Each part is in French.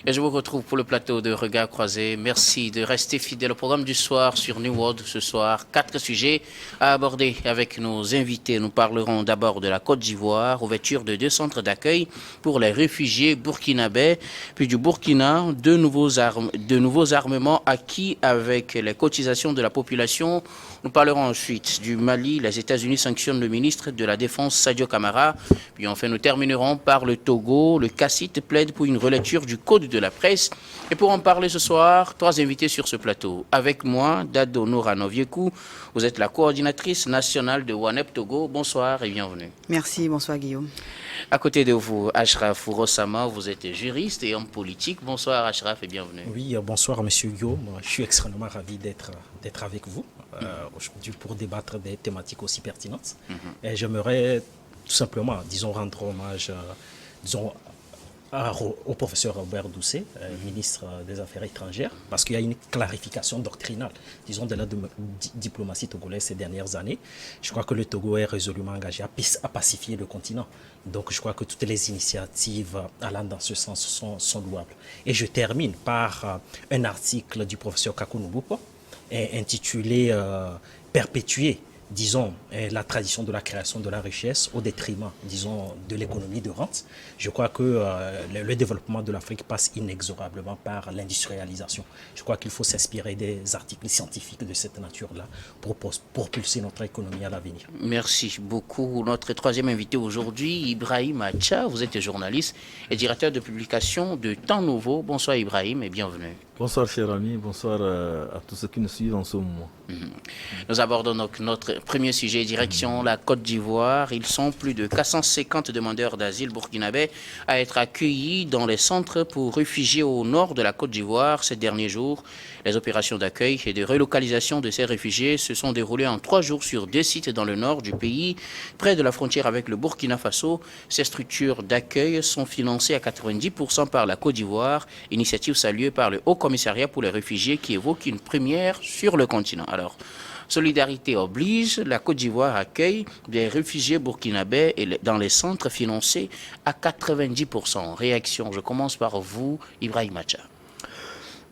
Et je vous retrouve pour le plateau de Regards croisés. Merci de rester fidèle au programme du soir sur New World. Ce soir, 4 sujets à aborder avec nos invités. Nous parlerons d'abord de la Côte d'Ivoire, ouverture de 2 centres d'accueil pour les réfugiés burkinabés, puis du Burkina, de nouveaux armements acquis avec les cotisations de la population. Nous parlerons ensuite du Mali. Les États-Unis sanctionnent le ministre de la Défense, Sadio Kamara. Puis enfin, nous terminerons par le Togo. Le CACIT plaide pour une relecture du Code de la presse. Et pour en parler ce soir, 3 invités sur ce plateau. Avec moi, Dado Nora Noviekou. Vous êtes la coordinatrice nationale de WANEP Togo. Bonsoir et bienvenue. Merci, bonsoir Guillaume. À côté de vous, Ashraf Rossama, vous êtes juriste et homme politique. Bonsoir Ashraf et bienvenue. Oui, bonsoir Monsieur Guillaume. Je suis extrêmement ravi d'être avec vous aujourd'hui pour débattre des thématiques aussi pertinentes. Et j'aimerais tout simplement, disons, rendre hommage, disons, au professeur Robert Doucet, ministre des Affaires étrangères, parce qu'il y a une clarification doctrinale, disons, de la diplomatie togolaise ces dernières années. Je crois que le Togo est résolument engagé à pacifier le continent. Donc, je crois que toutes les initiatives allant dans ce sens sont louables. Et je termine par un article du professeur Kakou Nubupo, intitulé « Perpétuer ». Disons, la tradition de la création de la richesse au détriment, disons, de l'économie de rente. Je crois que le développement de l'Afrique passe inexorablement par l'industrialisation. Je crois qu'il faut s'inspirer des articles scientifiques de cette nature-là pour propulser notre économie à l'avenir. Merci beaucoup. Notre 3e invité aujourd'hui, Ibrahim Acha. Vous êtes journaliste et directeur de publication de Temps Nouveau. Bonsoir Ibrahim et bienvenue. Bonsoir chers amis, bonsoir à tous ceux qui nous suivent en ce moment. Nous abordons donc notre premier sujet, direction la Côte d'Ivoire. Ils sont plus de 450 demandeurs d'asile burkinabés à être accueillis dans les centres pour réfugiés au nord de la Côte d'Ivoire ces derniers jours. Les opérations d'accueil et de relocalisation de ces réfugiés se sont déroulées en 3 jours sur 2 sites dans le nord du pays, près de la frontière avec le Burkina Faso. Ces structures d'accueil sont financées à 90% par la Côte d'Ivoire, initiative saluée par le Haut Commissariat pour les réfugiés qui évoque une première sur le continent. Alors, solidarité oblige, la Côte d'Ivoire accueille des réfugiés burkinabés dans les centres financés à 90%. Réaction, je commence par vous, Ibrahim Acha.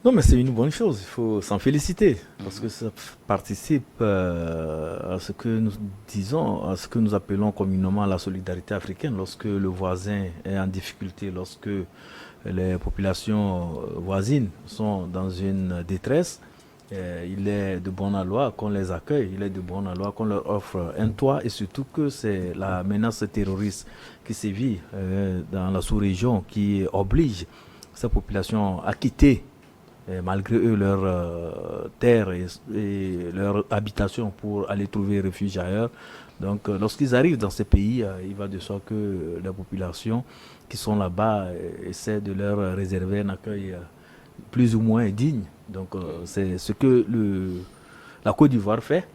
Non, mais c'est une bonne chose, il faut s'en féliciter, parce que ça participe à ce que nous disons, à ce que nous appelons communément la solidarité africaine. Lorsque le voisin est en difficulté, lorsque les populations voisines sont dans une détresse, il est de bonne loi qu'on les accueille, il est de bonne loi qu'on leur offre un toit, et surtout que c'est la menace terroriste qui sévit dans la sous-région qui oblige ces populations à quitter malgré eux leur terre et leur habitation pour aller trouver refuge ailleurs. Donc lorsqu'ils arrivent dans ces pays, il va de soi que les populations qui sont là-bas essaient de leur réserver un accueil plus ou moins digne. Donc c'est ce que la Côte d'Ivoire fait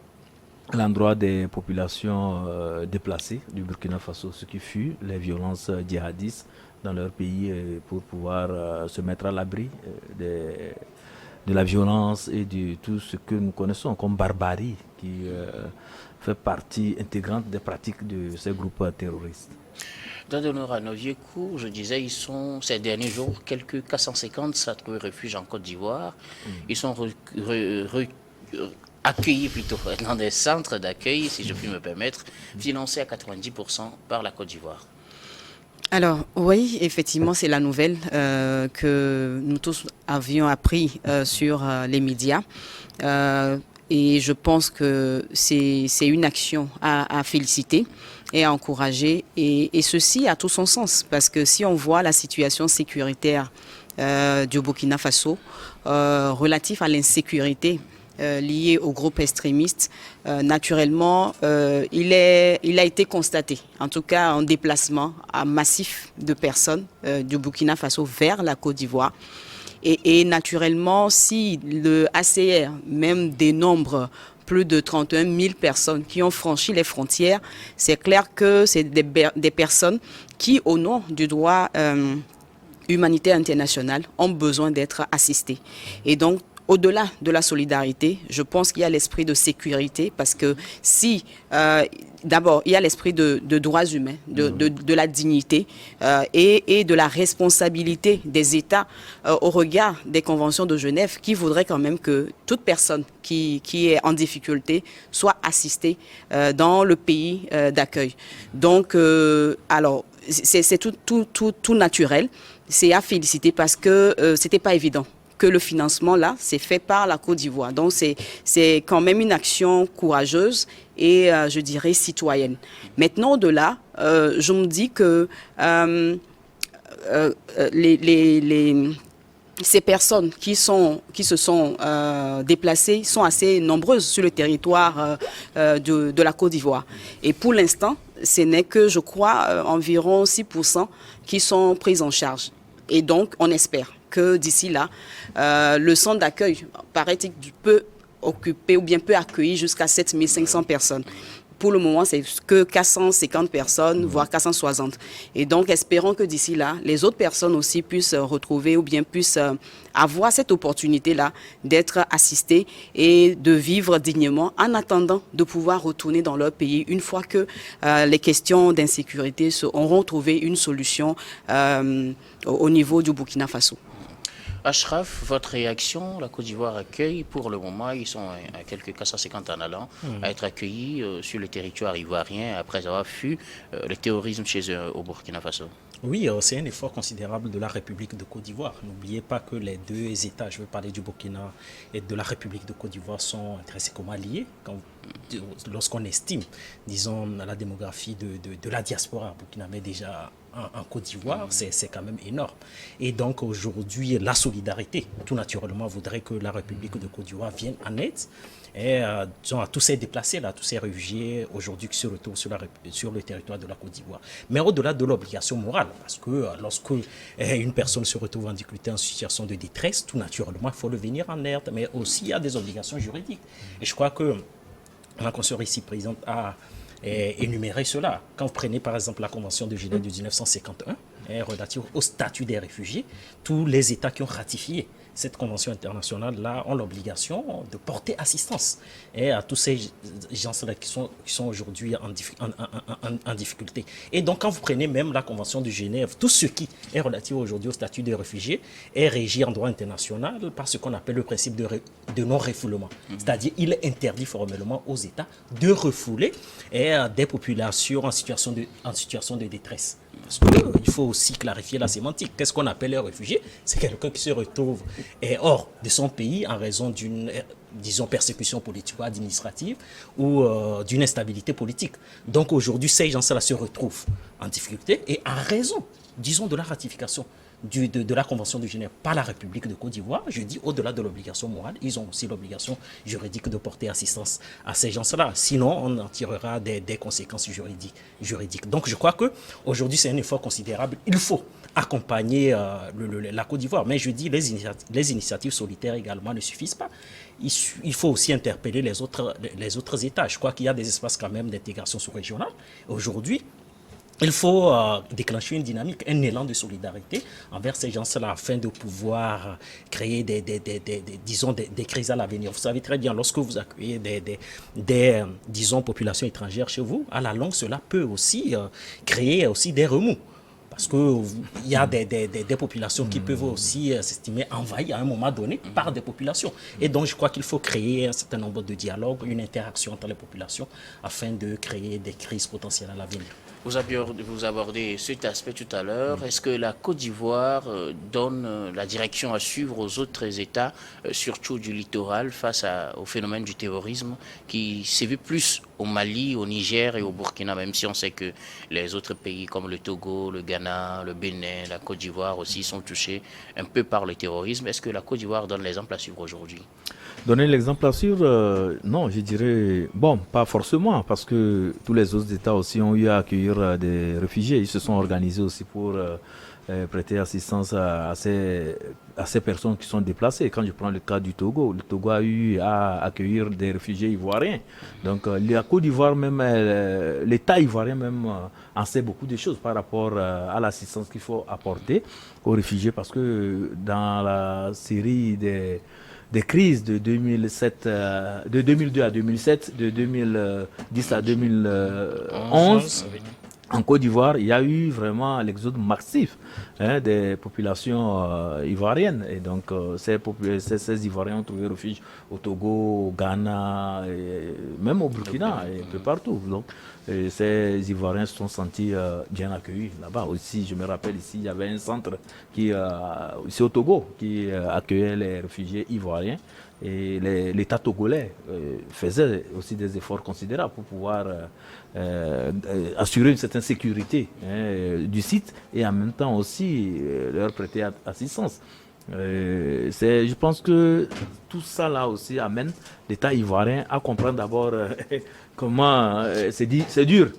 à l'endroit des populations déplacées du Burkina Faso, ce qui fut les violences djihadistes dans leur pays pour pouvoir se mettre à l'abri de la violence et de tout ce que nous connaissons comme barbarie qui fait partie intégrante des pratiques de ces groupes terroristes. Dans Donora Noviekou, je disais, ils sont ces derniers jours quelques 450 ça trouvé refuge en Côte d'Ivoire. Ils sont accueillis plutôt dans des centres d'accueil, si je puis me permettre, financés à 90% par la Côte d'Ivoire. Alors oui, effectivement, c'est la nouvelle que nous tous avions appris sur les médias. Et je pense que c'est une action à féliciter et à encourager. Et ceci a tout son sens, parce que si on voit la situation sécuritaire du Burkina Faso relative à l'insécurité liée aux groupes extrémistes, naturellement, il a été constaté, en tout cas un déplacement massif de personnes du Burkina Faso vers la Côte d'Ivoire. Et naturellement, si le ACR même dénombre plus de 31 000 personnes qui ont franchi les frontières, c'est clair que c'est des personnes qui, au nom du droit humanitaire international, ont besoin d'être assistées. Et donc, au-delà de la solidarité, je pense qu'il y a l'esprit de sécurité parce que si, d'abord, il y a l'esprit de droits humains, de la dignité et de la responsabilité des États au regard des conventions de Genève qui voudraient quand même que toute personne qui est en difficulté soit assistée dans le pays d'accueil. Donc, alors, c'est tout naturel. C'est à féliciter parce que c'était pas évident que le financement là, c'est fait par la Côte d'Ivoire. Donc c'est quand même une action courageuse et je dirais citoyenne. Maintenant au-delà, je me dis que ces personnes qui se sont déplacées sont assez nombreuses sur le territoire de la Côte d'Ivoire. Et pour l'instant, ce n'est que, je crois, environ 6% qui sont pris en charge. Et donc, on espère que d'ici là, le centre d'accueil, paraît-il, peut occuper ou bien peut accueillir jusqu'à 7500 personnes. Pour le moment, c'est que 450 personnes, voire 460. Et donc, espérons que d'ici là, les autres personnes aussi puissent retrouver ou bien puissent avoir cette opportunité-là d'être assistées et de vivre dignement en attendant de pouvoir retourner dans leur pays une fois que les questions d'insécurité auront trouvé une solution au niveau du Burkina Faso. Ashraf, votre réaction, la Côte d'Ivoire accueille pour le moment, ils sont à quelques 450 en allant, à être accueillis sur le territoire ivoirien après avoir fui le terrorisme chez eux au Burkina Faso. Oui, c'est un effort considérable de la République de Côte d'Ivoire. N'oubliez pas que les deux États, je veux parler du Burkina et de la République de Côte d'Ivoire, sont intrinsèquement liés. Lorsqu'on estime, disons, la démographie de la diaspora burkinabé déjà en Côte d'Ivoire, c'est quand même énorme. Et donc aujourd'hui, la solidarité, tout naturellement, voudrait que la République de Côte d'Ivoire vienne en aide et disons, à tous ces déplacés, là, tous ces réfugiés aujourd'hui qui se retrouvent sur le territoire de la Côte d'Ivoire. Mais au-delà de l'obligation morale, parce que lorsque une personne se retrouve en difficulté, en situation de détresse, tout naturellement, il faut le venir en aide, mais aussi il y a des obligations juridiques. Et je crois que la consoeur ici présente a énuméré cela. Quand vous prenez par exemple la Convention de Genève de 1951, relative au statut des réfugiés, tous les États qui ont ratifié cette convention internationale-là ont l'obligation de porter assistance à tous ces gens-là qui sont aujourd'hui en difficulté. Et donc, quand vous prenez même la convention de Genève, tout ce qui est relatif aujourd'hui au statut des réfugiés est régi en droit international par ce qu'on appelle le principe de non-refoulement. C'est-à-dire, il est interdit formellement aux États de refouler des populations en situation de détresse. Parce qu'il faut aussi clarifier la sémantique. Qu'est-ce qu'on appelle un réfugié? C'est quelqu'un qui se retrouve hors de son pays en raison d'une, disons, persécution politique ou administrative ou d'une instabilité politique. Donc aujourd'hui, ces gens-là se retrouvent en difficulté et en raison, disons, de la ratification de la Convention de Genève par la République de Côte d'Ivoire, je dis au-delà de l'obligation morale, ils ont aussi l'obligation juridique de porter assistance à ces gens-là. Sinon, on en tirera des conséquences juridiques. Donc je crois qu'aujourd'hui, c'est un effort considérable. Il faut accompagner la Côte d'Ivoire. Mais je dis, les initiatives solitaires également ne suffisent pas. Il faut aussi interpeller les autres États. Je crois qu'il y a des espaces quand même d'intégration sous-régionale. Aujourd'hui, il faut déclencher une dynamique, un élan de solidarité envers ces gens-là afin de pouvoir créer des crises à l'avenir. Vous savez très bien, lorsque vous accueillez disons, populations étrangères chez vous, à la longue, cela peut aussi créer aussi des remous. Parce qu'il y a des populations qui peuvent aussi s'estimer envahies à un moment donné par des populations. Et donc, je crois qu'il faut créer un certain nombre de dialogues, une interaction entre les populations afin de créer des crises potentielles à l'avenir. Vous abordez cet aspect tout à l'heure. Est-ce que la Côte d'Ivoire donne la direction à suivre aux autres États, surtout du littoral, face au phénomène du terrorisme qui s'est vu plus au Mali, au Niger et au Burkina, même si on sait que les autres pays comme le Togo, le Ghana, le Bénin, la Côte d'Ivoire aussi sont touchés un peu par le terrorisme. Est-ce que la Côte d'Ivoire donne l'exemple à suivre aujourd'hui? Donner l'exemple à suivre, non, je dirais, bon, pas forcément, parce que tous les autres États aussi ont eu à accueillir des réfugiés. Ils se sont organisés aussi pour prêter assistance à ces personnes qui sont déplacées. Quand je prends le cas du Togo, le Togo a eu à accueillir des réfugiés ivoiriens. Donc la Côte d'Ivoire, même l'État ivoirien même en sait beaucoup de choses par rapport à l'assistance qu'il faut apporter aux réfugiés, parce que dans la série des crises de 2007, de 2002 à 2007, de 2010 à 2011. En Côte d'Ivoire, il y a eu vraiment l'exode massif des populations ivoiriennes. Et donc, ces Ivoiriens ont trouvé refuge au Togo, au Ghana, et même au Burkina, et un peu partout. Donc, ces Ivoiriens se sont sentis bien accueillis là-bas. Aussi, je me rappelle ici, il y avait un centre ici au Togo qui accueillait les réfugiés ivoiriens. Et l'État togolais faisait aussi des efforts considérables pour pouvoir assurer une certaine sécurité du site et en même temps aussi leur prêter assistance. Je pense que tout ça là aussi amène l'État ivoirien à comprendre d'abord comment c'est dur.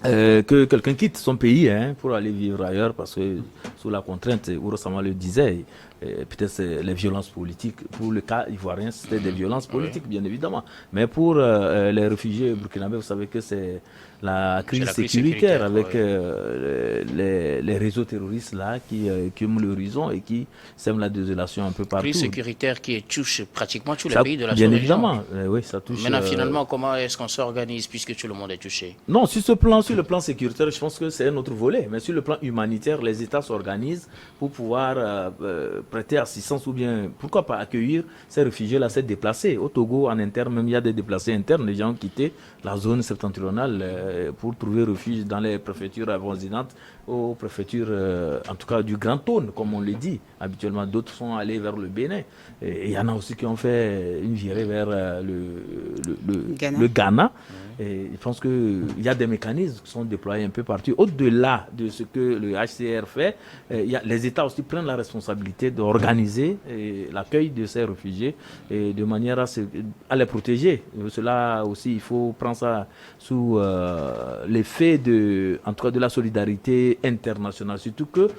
Que quelqu'un quitte son pays pour aller vivre ailleurs parce que sous la contrainte, Ouro Sama le disait, peut-être c'est les violences politiques. Pour le cas ivoirien, c'était des violences politiques, bien évidemment. Mais pour les réfugiés burkinabés, vous savez que c'est la crise sécuritaire avec les réseaux terroristes là qui ont l'horizon et qui sèment la désolation un peu partout. Crise sécuritaire qui touche pratiquement tous les pays de la sous-région. sous-région. Bien évidemment, oui, ça touche. Maintenant, finalement, comment est-ce qu'on s'organise puisque tout le monde est touché? Non, sur le plan sécuritaire, je pense que c'est un autre volet. Mais sur le plan humanitaire, les États s'organisent pour pouvoir prêter assistance ou bien, pourquoi pas accueillir ces réfugiés-là, ces déplacés. Au Togo, en interne, même il y a des déplacés internes. Les gens ont quitté la zone septentrionale pour trouver refuge dans les préfectures avoisinantes, aux préfectures, en tout cas du Grand Thône, comme on le dit. Habituellement, d'autres sont allés vers le Bénin. Et il y en a aussi qui ont fait une virée vers le Ghana. Et je pense qu'il y a des mécanismes qui sont déployés un peu partout. Au-delà de ce que le HCR fait, les États aussi prennent la responsabilité d'organiser l'accueil de ces réfugiés et de manière à les protéger. Cela aussi, il faut prendre ça sous l'effet de la solidarité internationale. Surtout que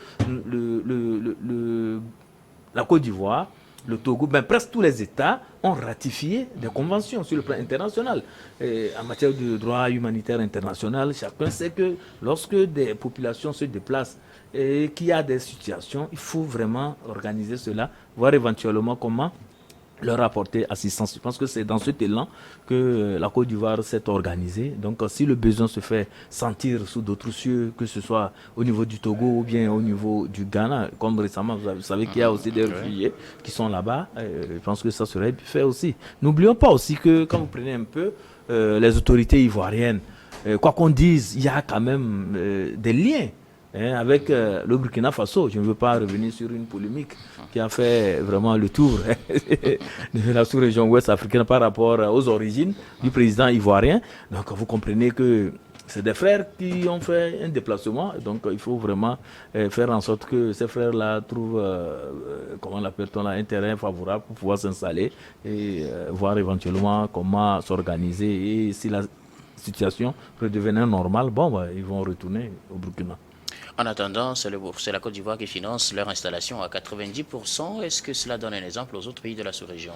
la Côte d'Ivoire, le Togo, presque tous les États ont ratifié des conventions sur le plan international. Et en matière de droit humanitaire international, chacun sait que lorsque des populations se déplacent et qu'il y a des situations, il faut vraiment organiser cela, voir éventuellement comment leur apporter assistance. Je pense que c'est dans cet élan que la Côte d'Ivoire s'est organisée. Donc si le besoin se fait sentir sous d'autres cieux, que ce soit au niveau du Togo ou bien au niveau du Ghana, comme récemment, vous savez qu'il y a aussi des réfugiés qui sont là-bas, je pense que ça serait fait aussi. N'oublions pas aussi que quand vous prenez un peu les autorités ivoiriennes, quoi qu'on dise, il y a quand même des liens avec le Burkina Faso. Je ne veux pas revenir sur une polémique qui a fait vraiment le tour de la sous-région ouest africaine par rapport aux origines du président ivoirien. Donc vous comprenez que c'est des frères qui ont fait un déplacement. Donc il faut vraiment faire en sorte que ces frères-là trouvent, comment l'appelle-t-on là, un terrain favorable pour pouvoir s'installer et voir éventuellement comment s'organiser. Et si la situation redevenait normale, ils vont retourner au Burkina. En attendant, c'est la Côte d'Ivoire qui finance leur installation à 90%. Est-ce que cela donne un exemple aux autres pays de la sous-région?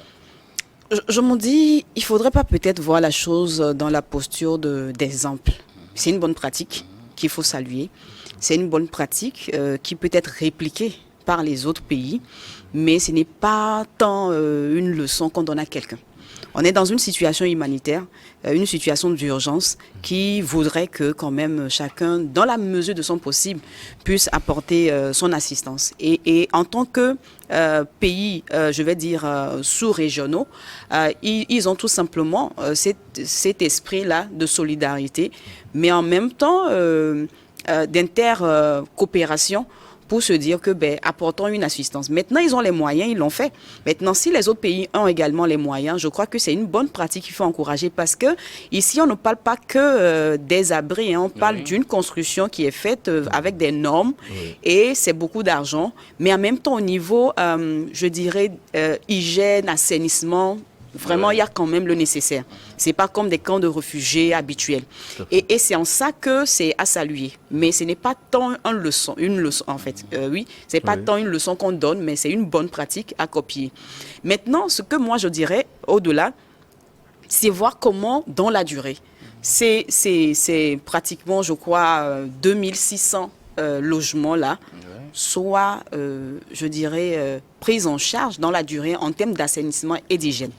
Je me dis, il ne faudrait pas peut-être voir la chose dans la posture d'exemple. C'est une bonne pratique qu'il faut saluer. C'est une bonne pratique qui peut être répliquée par les autres pays, mais ce n'est pas tant une leçon qu'on donne à quelqu'un. On est dans une situation humanitaire, une situation d'urgence qui voudrait que quand même chacun, dans la mesure de son possible, puisse apporter son assistance. Et en tant que pays, je vais dire, sous-régionaux, ils ont tout simplement cet esprit-là de solidarité, mais en même temps d'inter-coopération, pour se dire que, apportons une assistance. Maintenant, ils ont les moyens, ils l'ont fait. Maintenant, si les autres pays ont également les moyens, je crois que c'est une bonne pratique qu'il faut encourager parce que ici, on ne parle pas que des abris, on parle d'une construction qui est faite avec des normes et c'est beaucoup d'argent. Mais en même temps, au niveau, je dirais, hygiène, assainissement, vraiment, il y a quand même le nécessaire. C'est pas comme des camps de réfugiés habituels. Et c'est en ça que c'est à saluer. Mais ce n'est pas tant une leçon en fait. C'est pas tant une leçon qu'on donne, mais c'est une bonne pratique à copier. Maintenant, ce que moi je dirais au-delà, c'est voir comment dans la durée. C'est pratiquement, je crois, 2600 logements-là soient, je dirais, pris en charge dans la durée en termes d'assainissement et d'hygiène.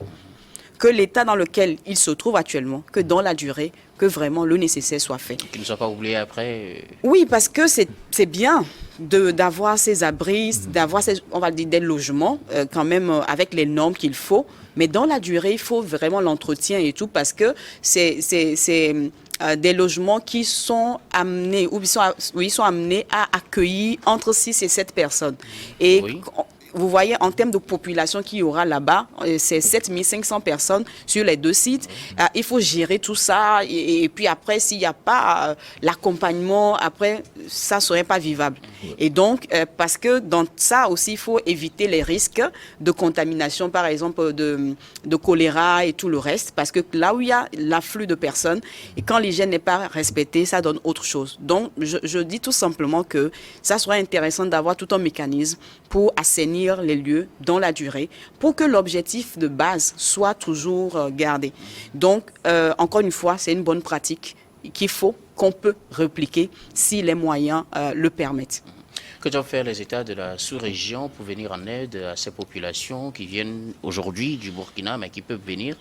Que l'état dans lequel ils se trouvent actuellement, que dans la durée, que vraiment le nécessaire soit fait. Qu'ils ne soient pas oubliés après. Oui, parce que c'est bien d'avoir ces abris, d'avoir, on va dire, des logements quand même avec les normes qu'il faut. Mais dans la durée, il faut vraiment l'entretien et tout parce que c'est des logements qui sont amenés, ou ils sont amenés à accueillir entre 6 et 7 personnes. Et vous voyez, en termes de population qu'il y aura là-bas, c'est 7500 personnes sur les 2 sites. Il faut gérer tout ça. Et puis après, s'il n'y a pas l'accompagnement, après, ça ne serait pas vivable. Et donc, parce que dans ça aussi, il faut éviter les risques de contamination, par exemple, de choléra et tout le reste. Parce que là où il y a l'afflux de personnes, et quand l'hygiène n'est pas respectée, ça donne autre chose. Donc, je dis tout simplement que ça serait intéressant d'avoir tout un mécanisme pour assainir les lieux dans la durée pour que l'objectif de base soit toujours gardé. Donc, encore une fois, c'est une bonne pratique qu'on peut répliquer si les moyens le permettent. Que doivent faire les États de la sous-région pour venir en aide à ces populations qui viennent aujourd'hui du Burkina, mais qui peuvent venir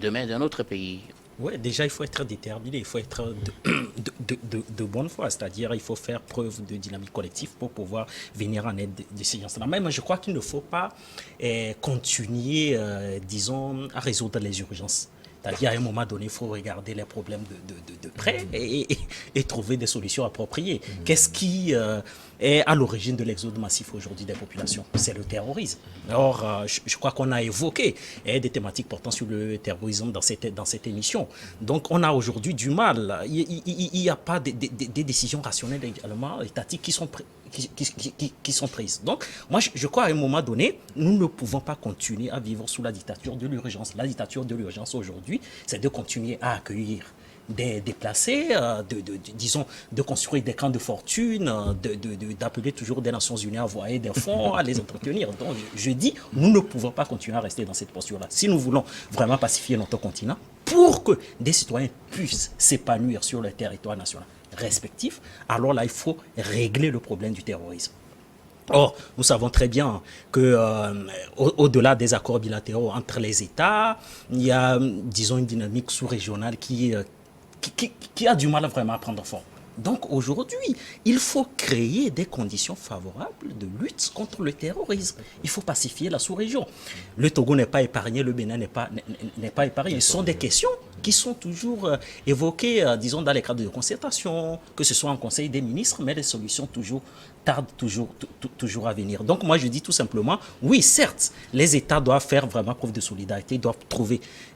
demain d'un autre pays? Oui, déjà, il faut être déterminé, il faut être de bonne foi, c'est-à-dire il faut faire preuve de dynamique collective pour pouvoir venir en aide de ces gens-là. Même, je crois qu'il ne faut pas continuer, disons, à résoudre les urgences. C'est-à-dire, à un moment donné, il faut regarder les problèmes de près et trouver des solutions appropriées. Qu'est-ce qui est à l'origine de l'exode massif aujourd'hui des populations? C'est le terrorisme. Or, je crois qu'on a évoqué des thématiques portant sur le terrorisme dans cette émission. Donc, on a aujourd'hui du mal. Il n'y a pas des décisions rationnelles également étatiques qui sont prises. Donc, moi, je crois à un moment donné, nous ne pouvons pas continuer à vivre sous la dictature de l'urgence. La dictature de l'urgence aujourd'hui, c'est de continuer à accueillir des déplacés, disons, de construire des camps de fortune, d'appeler toujours des Nations Unies à envoyer des fonds, à les entretenir. Donc, je dis, nous ne pouvons pas continuer à rester dans cette posture-là. Si nous voulons vraiment pacifier notre continent, pour que des citoyens puissent s'épanouir sur le territoire national respectif, alors là, il faut régler le problème du terrorisme. Or, nous savons très bien que au-delà des accords bilatéraux entre les États, il y a, disons, une dynamique sous-régionale qui a du mal vraiment à prendre forme. Donc aujourd'hui, il faut créer des conditions favorables de lutte contre le terrorisme. Il faut pacifier la sous-région. Le Togo n'est pas épargné, le Bénin n'est pas épargné. Ce sont des questions qui sont toujours évoquées, disons, dans les cadres de concertation, que ce soit en Conseil des ministres, mais les solutions tardent toujours à venir. Donc moi je dis tout simplement, oui certes, les États doivent faire vraiment preuve de solidarité, doivent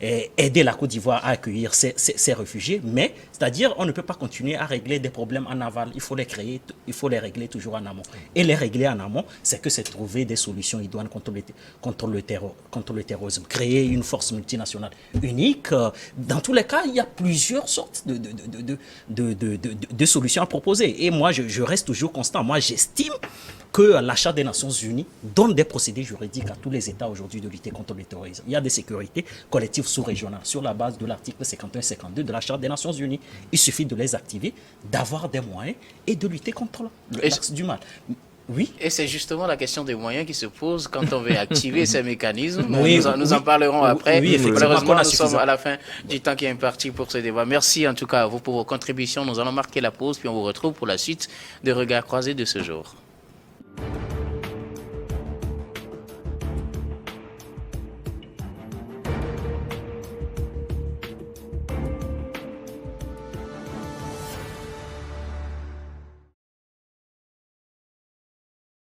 aider la Côte d'Ivoire à accueillir ces réfugiés, mais c'est-à-dire on ne peut pas continuer à régler des problèmes en aval, il faut les régler toujours en amont. Et les régler en amont, c'est trouver des solutions idoines contre le terrorisme, créer une force multinationale unique. Dans tous les cas, il y a plusieurs sortes de solutions à proposer. Et moi, je reste toujours constant. Moi, j'estime que la Charte des Nations Unies donne des procédés juridiques à tous les États aujourd'hui de lutter contre le terrorisme. Il y a des sécurités collectives sous-régionales sur la base de l'article 51-52 de la Charte des Nations Unies. Il suffit de les activer, d'avoir des moyens et de lutter contre l'axe du mal. Oui. Et c'est justement la question des moyens qui se pose quand on veut activer ces mécanismes. Oui, nous en parlerons après. Oui, malheureusement, nous sommes à la fin du temps qui est imparti pour ce débat. Merci en tout cas à vous pour vos contributions. Nous allons marquer la pause, puis on vous retrouve pour la suite de Regards croisés de ce jour.